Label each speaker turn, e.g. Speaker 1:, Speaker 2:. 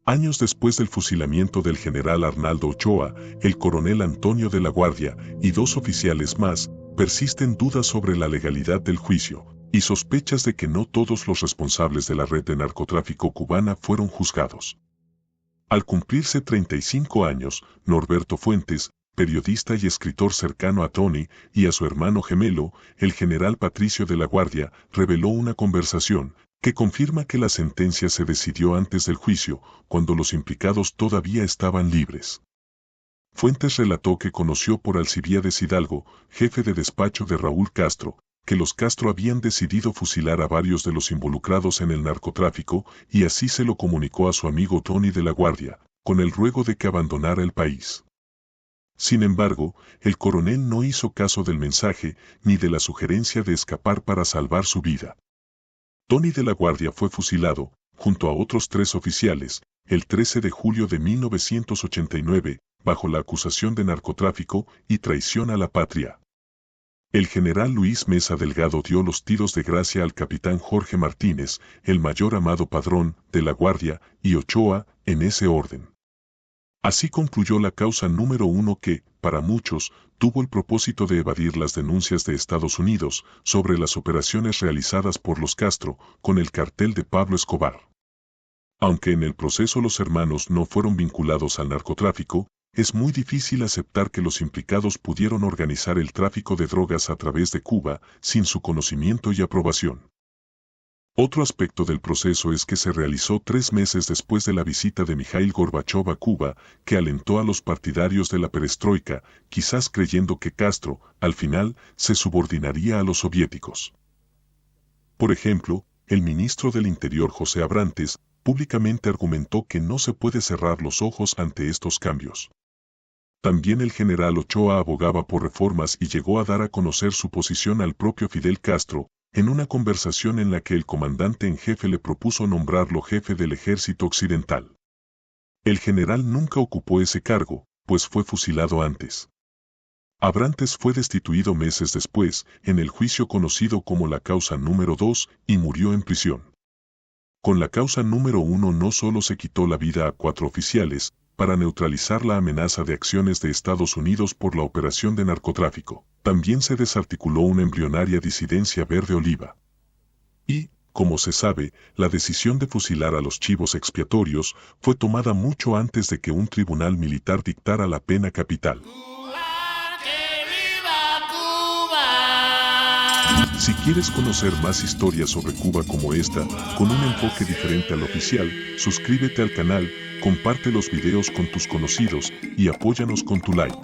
Speaker 1: Años después del fusilamiento del general Arnaldo Ochoa, el coronel Antonio de la Guardia y 2 oficiales más, persisten dudas sobre la legalidad del juicio y sospechas de que no todos los responsables de la red de narcotráfico cubana fueron juzgados. Al cumplirse 35 años, Norberto Fuentes, periodista y escritor cercano a Tony y a su hermano gemelo, el general Patricio de la Guardia, reveló una conversación que confirma que la sentencia se decidió antes del juicio, cuando los implicados todavía estaban libres. Fuentes relató que conoció por Alcibíades Hidalgo, jefe de despacho de Raúl Castro, que los Castro habían decidido fusilar a varios de los involucrados en el narcotráfico y así se lo comunicó a su amigo Tony de la Guardia, con el ruego de que abandonara el país. Sin embargo, el coronel no hizo caso del mensaje ni de la sugerencia de escapar para salvar su vida. Tony de la Guardia fue fusilado, junto a otros 3 oficiales, el 13 de julio de 1989, bajo la acusación de narcotráfico y traición a la patria. El general Luis Mesa Delgado dio los tiros de gracia al capitán Jorge Martínez, el mayor Amado Padrón, de la Guardia, y Ochoa, en ese orden. Así concluyó la causa número 1 que, para muchos, tuvo el propósito de evadir las denuncias de Estados Unidos sobre las operaciones realizadas por los Castro con el cartel de Pablo Escobar. Aunque en el proceso los hermanos no fueron vinculados al narcotráfico, es muy difícil aceptar que los implicados pudieron organizar el tráfico de drogas a través de Cuba sin su conocimiento y aprobación. Otro aspecto del proceso es que se realizó 3 meses después de la visita de Mikhail Gorbachov a Cuba, que alentó a los partidarios de la perestroika, quizás creyendo que Castro, al final, se subordinaría a los soviéticos. Por ejemplo, el ministro del Interior José Abrantes, públicamente argumentó que no se puede cerrar los ojos ante estos cambios. También el general Ochoa abogaba por reformas y llegó a dar a conocer su posición al propio Fidel Castro, en una conversación en la que el comandante en jefe le propuso nombrarlo jefe del ejército occidental. El general nunca ocupó ese cargo, pues fue fusilado antes. Abrantes fue destituido meses después, en el juicio conocido como la causa número 2, y murió en prisión. Con la causa número 1 no solo se quitó la vida a 4 oficiales, para neutralizar la amenaza de acciones de Estados Unidos por la operación de narcotráfico, también se desarticuló una embrionaria disidencia verde oliva. Y, como se sabe, la decisión de fusilar a los chivos expiatorios fue tomada mucho antes de que un tribunal militar dictara la pena capital. Si quieres conocer más historias sobre Cuba como esta, con un enfoque diferente al oficial, suscríbete al canal, comparte los videos con tus conocidos y apóyanos con tu like.